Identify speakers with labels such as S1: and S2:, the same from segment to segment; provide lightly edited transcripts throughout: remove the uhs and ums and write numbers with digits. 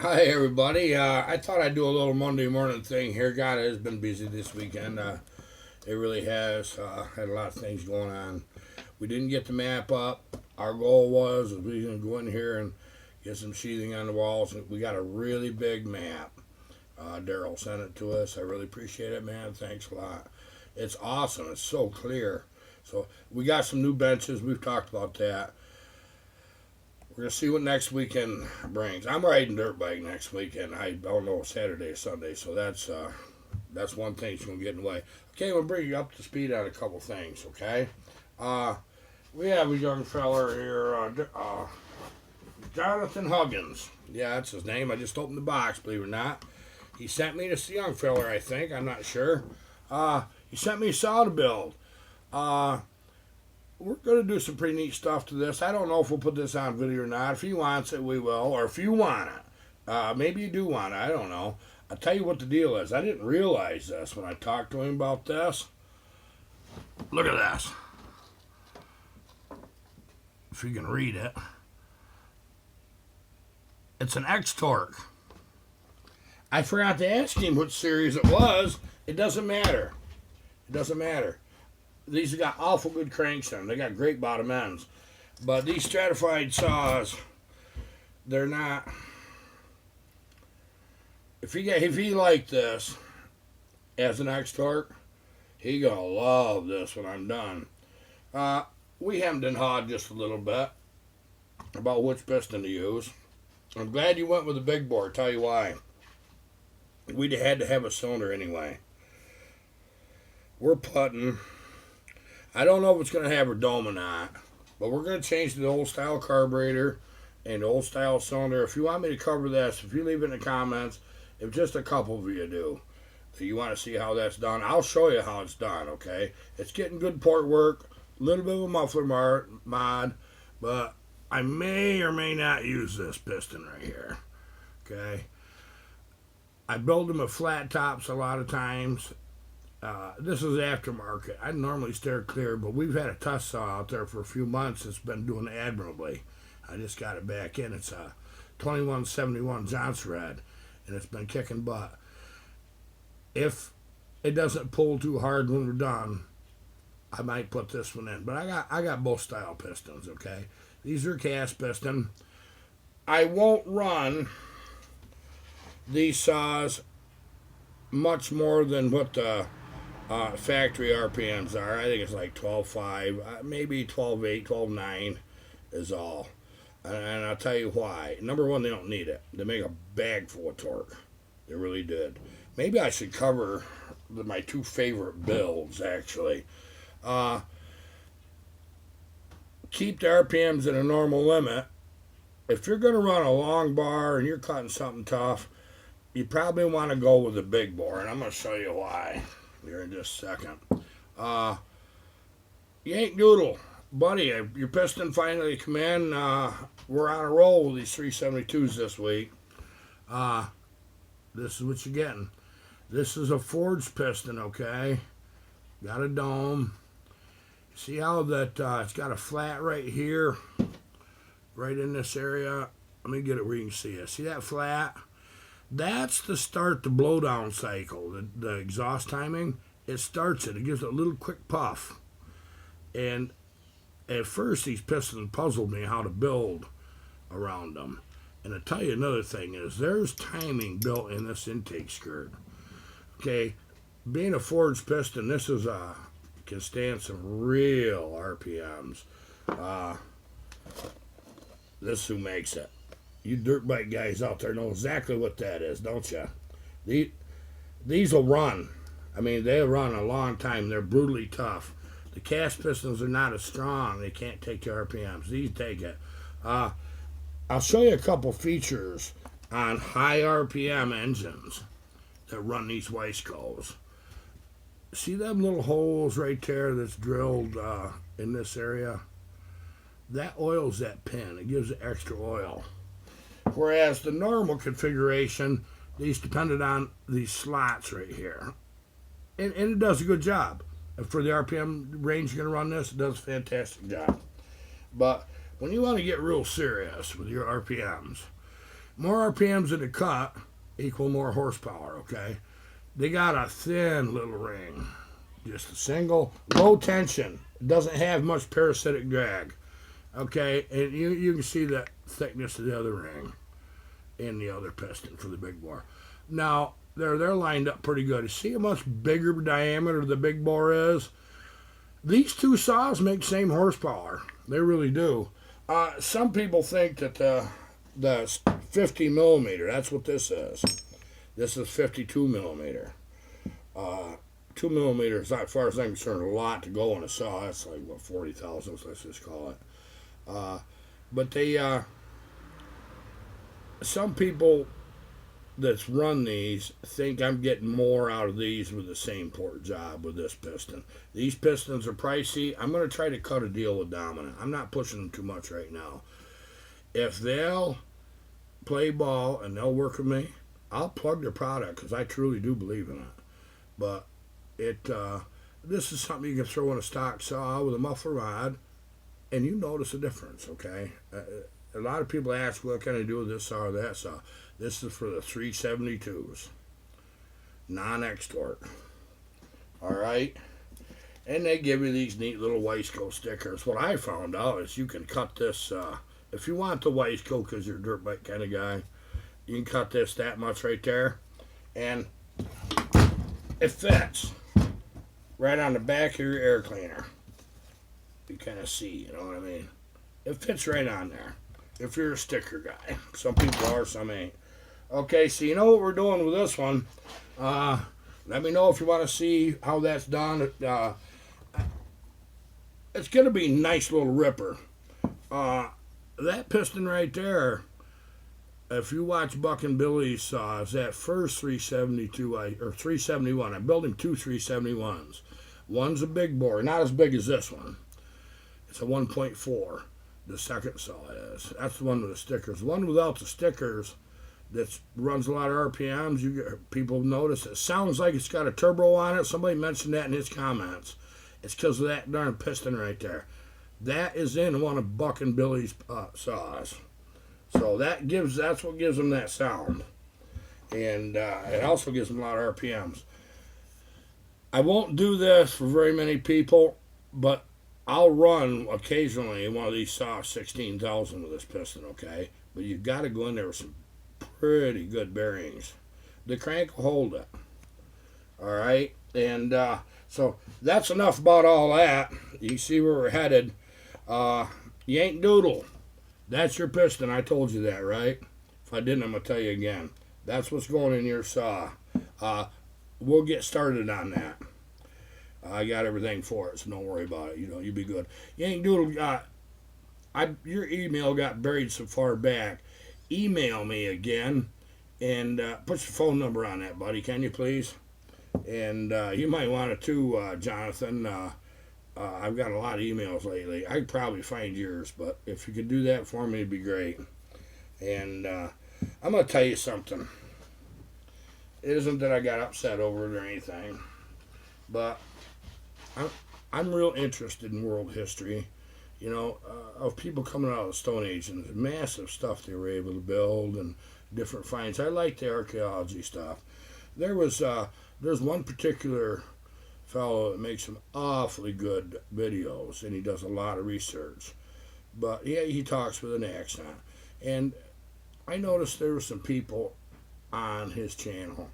S1: Hi everybody. I thought I'd do a little Monday morning thing here. God, it has been busy this weekend. It really has. Had a lot of things going on. We didn't get the map up. Our goal was we were going to go in here and get some sheathing on the walls. We got a really big map. Daryl sent it to us. I really appreciate it, man. Thanks a lot. It's awesome. It's so clear. So we got some new benches. We've talked about that. We're gonna see what next weekend brings. I'm riding dirt bike next weekend. I don't know Saturday or Sunday, so that's one thing that's gonna get in the way. Okay, we'll bring you up to speed on a couple things. Okay, uh, we have a young feller here, Jonathan Huggins. Yeah, that's his name. I just opened the box, believe it or not. He sent me this young feller. I think I'm not sure. He sent me a saw build. Uh, we're going to do some pretty neat stuff to this. I don't know if we'll put this on video or not. If he wants it, we will. Or if you want it. Maybe you do want it. I don't know. I'll tell you what the deal is. I didn't realize this when I talked to him about this. Look at this. If you can read it. It's an X-Torque. I forgot to ask him which series it was. It doesn't matter. It doesn't matter. These have got awful good cranks in them. They got great bottom ends. But these stratified saws, they're not. If he like this as an X-Torque, he gonna love this when I'm done. We hemmed and hawed just a little bit about which piston to use. I'm glad you went with the big bore. Tell you why. We'd had to have a cylinder anyway. We're putting. I don't know if it's going to have a dome or not, but we're going to change to the old style carburetor and the old style cylinder. If you want me to cover this, if you leave it in the comments, if just a couple of you do, if you want to see how that's done, I'll show you how it's done, okay? It's getting good port work, a little bit of a muffler mod, but I may or may not use this piston right here, okay? I build them with flat tops a lot of times. This is aftermarket. I normally steer clear, but we've had a tusk saw out there for a few months. It's been doing admirably. I just got it back in. It's a 2171 Johnson Red, and it's been kicking butt. If it doesn't pull too hard when we're done, I might put this one in. But I got both style pistons. Okay, these are cast piston. I won't run these saws much more than what the factory RPMs are. I think it's like 12.5, maybe 12.8, 12.9 is all. And I'll tell you why. Number one, they don't need it. They make a bag full of torque. They really did. Maybe I should cover my two favorite builds, actually. Keep the RPMs at a normal limit. If you're going to run a long bar and you're cutting something tough, you probably want to go with the big bore, and I'm going to show you why here in just a second. Yank Doodle, buddy, your piston finally come in. We're on a roll with these 372s this week. This is what you're getting. This is a forged piston, okay? Got a dome. See how that it's got a flat right here, right in this area. Let me get it where you can see it. See that flat? That's to start the blowdown cycle, the exhaust timing. It starts it. It gives it a little quick puff. And at first, these pistons puzzled me how to build around them. And I'll tell you another thing is there's timing built in this intake skirt. Okay, being a forged piston, this is can stand some real RPMs. This is who makes it. You dirt bike guys out there know exactly what that is, don't you? These will run. I mean, they'll run a long time. They're brutally tough. The cast pistons are not as strong. They can't take the RPMs. These take it. I'll show you a couple features on high RPM engines that run these Weiscos. See them little holes right there that's drilled in this area? That oils that pin. It gives it extra oil. Whereas the normal configuration, these depended on these slots right here. And it does a good job. For the RPM range you're going to run this, it does a fantastic job. But when you want to get real serious with your RPMs, More RPMs in the cut equal more horsepower, okay? They got a thin little ring. Just a single, low tension. It doesn't have much parasitic drag. Okay, and you can see the thickness of the other ring in the other piston for the big bore. Now, they're lined up pretty good. You see how much bigger diameter the big bore is? These two saws make same horsepower. They really do. Some people think that the 50 millimeter, that's what this is. This is 52 millimeter. 2 millimeters, as far as I'm concerned, a lot to go on a saw. That's like, what, 40 thousandths, let's just call it. But they, some people that's run these think I'm getting more out of these with the same port job with this piston. These pistons are pricey. I'm going to try to cut a deal with Dominant. I'm not pushing them too much right now. If they'll play ball and they'll work with me, I'll plug their product because I truly do believe in it. But this is something you can throw in a stock saw with a muffler rod, and you notice a difference, okay? A lot of people ask, what can I do with this saw or that saw? This is for the 372s, non-X torque. All right? And they give you these neat little Weisco stickers. What I found out is you can cut this, if you want the Weisco because you're a dirt bike kind of guy, you can cut this that much right there, and it fits right on the back of your air cleaner. You kind of see, you know what I mean? It fits right on there if you're a sticker guy. Some people are, some ain't. Okay, so you know what we're doing with this one. Let me know if you want to see how that's done. It's going to be a nice little ripper. That piston right there, if you watch Buck and Billy's saws, that first 372 or 371, I'm building two 371s. One's a big bore, not as big as this one. It's a 1.4. The second saw is. That's the one with the stickers. The one without the stickers that runs a lot of RPMs, you get, people notice it sounds like it's got a turbo on it. Somebody mentioned that in his comments. It's because of that darn piston right there. That is in one of Buck and Billy's saws. So that's what gives them that sound. And it also gives them a lot of RPMs. I won't do this for very many people, but I'll run occasionally one of these saws 16,000 with this piston, okay? But you've got to go in there with some pretty good bearings. The crank will hold it. All right? And so that's enough about all that. You see where we're headed. Yank Doodle. That's your piston. I told you that, right? If I didn't, I'm going to tell you again. That's what's going in your saw. We'll get started on that. I got everything for it, so don't worry about it. You know, you'll be good. Yank Doodle, your email got buried so far back. Email me again and put your phone number on that, buddy. Can you please? And you might want it too, Jonathan. I've got a lot of emails lately. I could probably find yours, but if you could do that for me, it'd be great. And I'm going to tell you something. It isn't that I got upset over it or anything, but I'm real interested in world history, you know, of people coming out of the Stone Age and the massive stuff they were able to build and different finds. I like the archaeology stuff. There's one particular fellow that makes some awfully good videos, and he does a lot of research. But yeah, he talks with an accent. And I noticed there were some people on his channel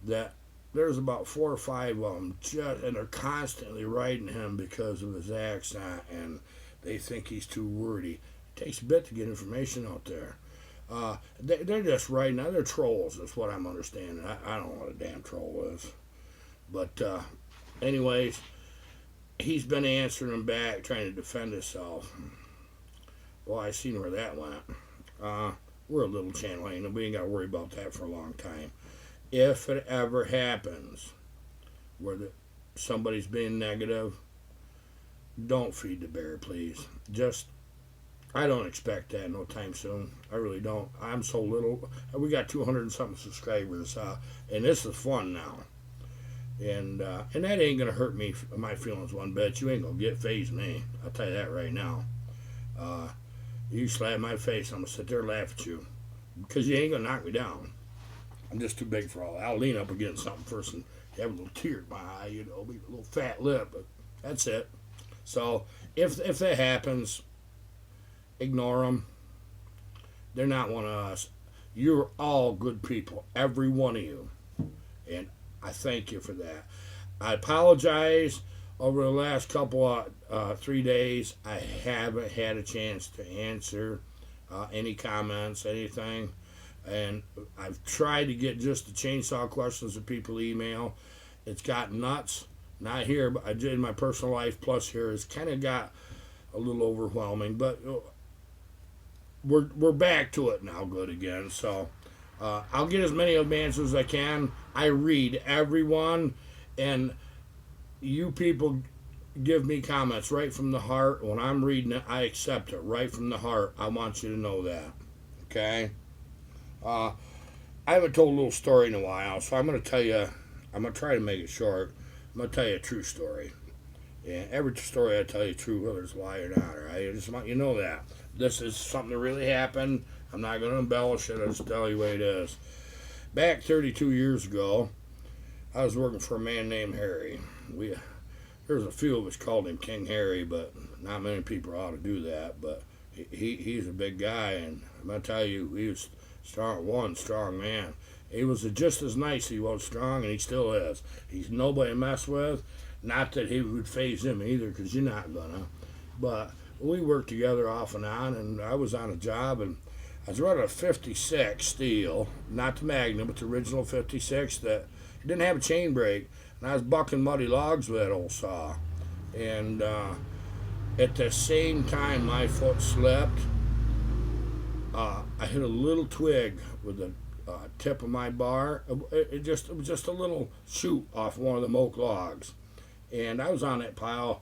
S1: that there's about 4 or 5 of them, and they're constantly writing him because of his accent, and they think he's too wordy. It takes a bit to get information out there. They're just writing. They're trolls, is what I'm understanding. I don't know what a damn troll is. But anyways, he's been answering them back, trying to defend himself. Well, I seen where that went. We're a little channel, and we ain't got to worry about that for a long time. If it ever happens where somebody's being negative, don't feed the bear, please. I don't expect that no time soon. I really don't. I'm so little. We got 200 and something subscribers, and this is fun now. And that ain't gonna hurt me, my feelings one bit. You ain't gonna phase me. I'll tell you that right now. You slap my face, I'm gonna sit there and laugh at you. because you ain't gonna knock me down. I'm just too big for all that. I'll lean up against something first and have a little tear in my eye, you know, a little fat lip, but that's it. So if that happens, ignore them. They're not one of us. You're all good people, every one of you, and I thank you for that. I apologize over the last couple of 3 days. I haven't had a chance to answer any comments, anything. And I've tried to get just the chainsaw questions that people email. It's got nuts. Not here, but I did in my personal life. Plus here, it's kind of got a little overwhelming. But we're back to it now, good again. So I'll get as many of them answers as I can. I read everyone, and you people give me comments right from the heart. When I'm reading it, I accept it right from the heart. I want you to know that. Okay? I haven't told a little story in a while, so I'm going to tell you, I'm going to try to make it short. I'm going to tell you a true story. And every story I tell you true, whether it's a lie or not, all right? I just want you to know that. This is something that really happened. I'm not going to embellish it. I'll just tell you what it is. Back 32 years ago, I was working for a man named Harry. There's a few of us called him King Harry, but not many people ought to do that. But he's a big guy, and I'm going to tell you, he was strong man. He was just as nice as he was strong, and he still is. He's nobody to mess with. Not that he would phase him either, because you're not gonna. But we worked together off and on, and I was on a job, and I was running a 56 steel, not the Magnum, but the original 56 that didn't have a chain brake, and I was bucking muddy logs with that old saw. And at the same time my foot slipped, I hit a little twig with the tip of my bar. It was just a little shoot off one of the oak logs, and I was on that pile,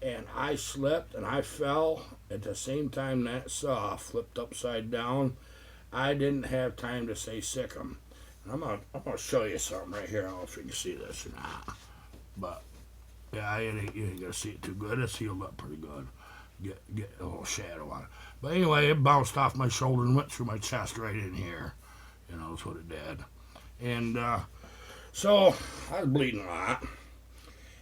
S1: and I slipped and I fell at the same time that saw flipped upside down. I didn't have time to say sick 'em. And I'm gonna show you something right here. I don't know if you can see this or not, but yeah, you ain't gonna see it too good. It's healed up pretty good. Get a little shadow on it. But anyway, it bounced off my shoulder and went through my chest right in here. You know, that's what it did. And so I was bleeding a lot.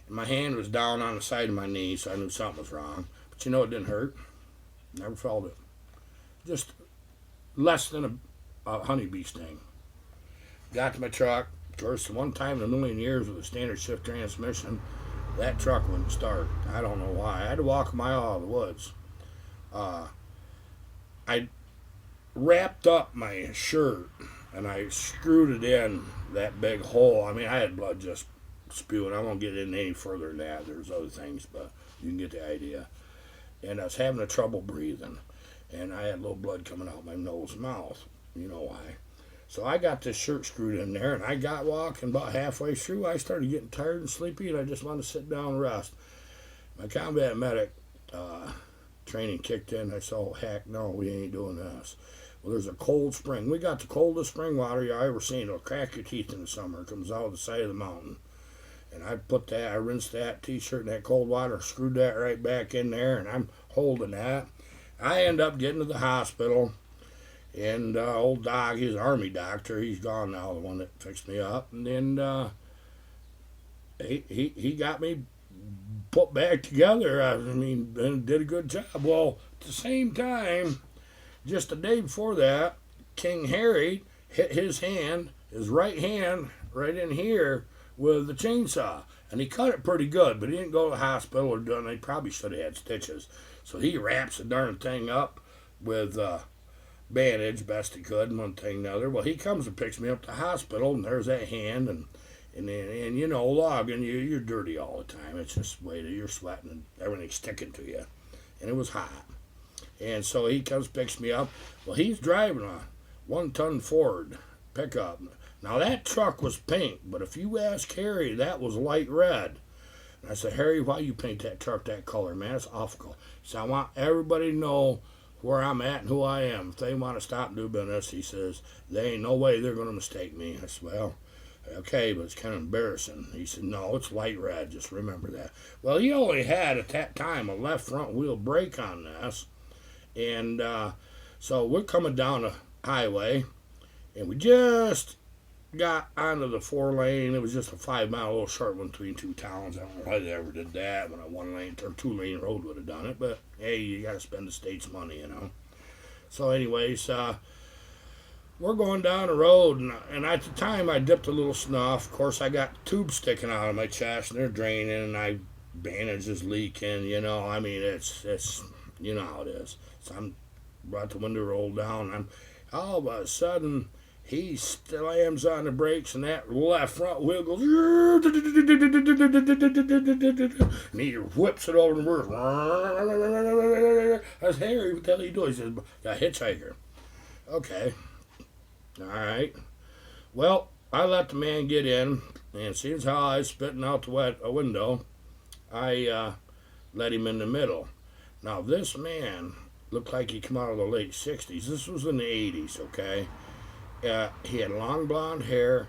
S1: And my hand was down on the side of my knee, so I knew something was wrong. But you know, it didn't hurt. Never felt it. Just less than a honeybee sting. Got to my truck. Of course, one time in a million years with a standard shift transmission, that truck wouldn't start. I don't know why. I had to walk a mile out of the woods. I wrapped up my shirt and I screwed it in that big hole. I mean, I had blood just spewing. I won't get in any further than that. There's other things, but you can get the idea. And I was having trouble breathing, and I had a little blood coming out my nose and mouth. You know why. So I got this shirt screwed in there, and I got walking about halfway through. I started getting tired and sleepy, and I just wanted to sit down and rest. My combat medic training kicked in. I said, oh, heck no, we ain't doing this. Well, there's a cold spring. We got the coldest spring water you ever seen. It'll crack your teeth in the summer. It comes out of the side of the mountain. And I rinsed that t-shirt in that cold water, screwed that right back in there, and I'm holding that. I end up getting to the hospital. And old Doc, he's an army doctor. He's gone now, the one that fixed me up. And then he got me put back together. I mean, and did a good job. Well, at the same time, just the day before that, King Harry hit his right hand, right in here with the chainsaw. And he cut it pretty good, but he didn't go to the hospital or done. They probably should have had stitches. So he wraps the darn thing up with bandage best he could, and one thing and another. Well, he comes and picks me up to the hospital, and there's that hand, and you know, logging, you're dirty all the time. It's just the way that you're sweating and everything's sticking to you. And it was hot. And so he comes, picks me up. Well, he's driving a 1-ton Ford pickup. Now, that truck was pink, but if you ask Harry, that was light red. And I said, Harry, why you paint that truck that color, man? It's awful. He said, I want everybody to know where I'm at and who I am. If they want to stop and do business, he says, there ain't no way they're going to mistake me. I said, well, okay, but it's kind of embarrassing. He said, no, it's light red. Just remember that. Well, he only had, at that time, a left front wheel brake on this. And so we're coming down a highway, and we just got onto the 4 lane. It was just a 5 mile little short one between two towns. I don't know why they ever did that when a 1 lane or 2 lane road would have done it, but hey, you got to spend the state's money, you know. So, anyways, we're going down the road, and at the time I dipped a little snuff. Of course, I got tubes sticking out of my chest, and they're draining, and I bandage is leaking. You know, I mean, it's you know how it is. So I'm brought the window rolled down. I'm all of a sudden he slams on the brakes, and that left front wheel goes, and he whips it over the reverse. I said, Harry, what the hell are you doing? He says, a hitchhiker. Okay. All right. Well, I let the man get in, and seeing how I was spitting out the window, I let him in the middle. Now, this man looked like he come out of the late 60s. This was in the 80s, okay? He had long blonde hair,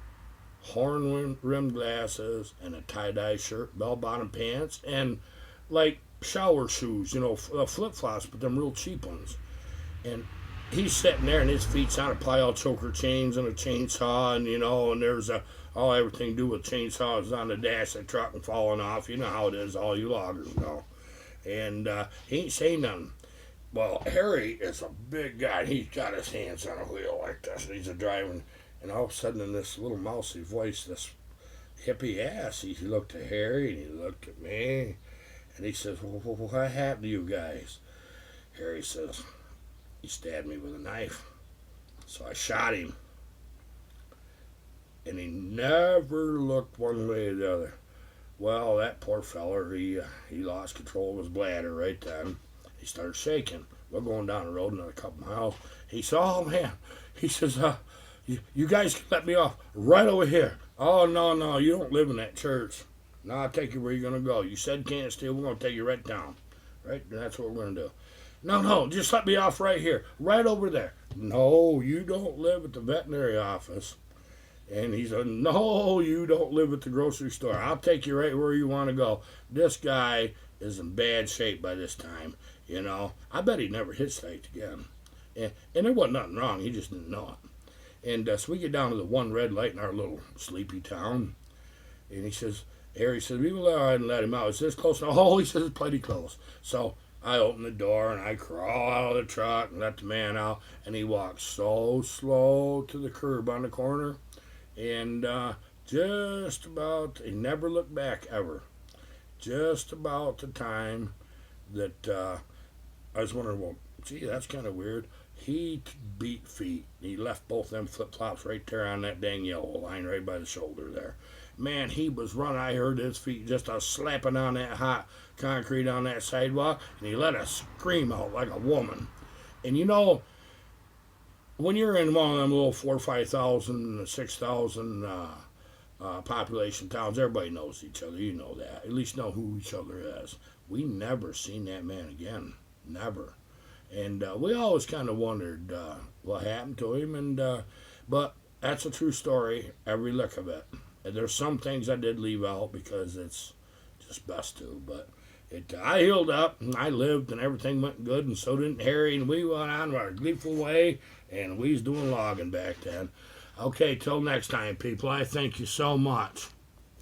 S1: horn-rimmed glasses, and a tie-dye shirt, bell-bottom pants, and, like, shower shoes, you know, flip-flops, but them real cheap ones. And he's sitting there, and his feet's on a pile of choker chains and a chainsaw, and, you know, and there's everything to do with chainsaws on the dash of the truck and falling off. You know how it is, all you loggers know. And he ain't saying nothing. Well, Harry is a big guy. He's got his hands on a wheel like this, and he's driving. And all of a sudden, in this little mousy voice, this hippie ass, he looked at Harry, and he looked at me, and he says, well, what happened to you guys? Harry says, he stabbed me with a knife. So I shot him. And he never looked one way or the other. Well, that poor feller, he lost control of his bladder right then. He started shaking. We're going down the road another couple miles. He said, oh, man. He says, you guys can let me off right over here. Oh, no, you don't live in that church. No, I'll take you where you're going to go. You said can't steal. We're going to take you right down. Right? And that's what we're going to do. No, just let me off right here. Right over there. No, you don't live at the veterinary office. And he said, no, you don't live at the grocery store. I'll take you right where you want to go. This guy is in bad shape by this time, you know. I bet he never hitchhiked again. And there wasn't nothing wrong. He just didn't know it. And so we get down to the one red light in our little sleepy town. And he says, Harry says, we will go ahead and let him out. Is this close? Oh, he says, it's plenty close. So I open the door and I crawl out of the truck and let the man out. And he walks so slow to the curb on the corner. And just about, he never looked back ever. Just about the time that I was wondering, well, gee, that's kind of weird. He beat feet. He left both them flip-flops right there on that dang yellow line right by the shoulder there. Man, he was running. I heard his feet just slapping on that hot concrete on that sidewalk, and he let a scream out like a woman. And you know, when you're in one of them little 4,000 or 5,000, 6,000 population towns, everybody knows each other. You know that. At least know who each other is. We never seen that man again. Never. And we always kind of wondered what happened to him. But that's a true story, every lick of it. And there's some things I did leave out because it's just best to. But I healed up, and I lived, and everything went good, and so didn't Harry, and we went on our gleeful way, and we was doing logging back then. Okay, till next time, people, I thank you so much.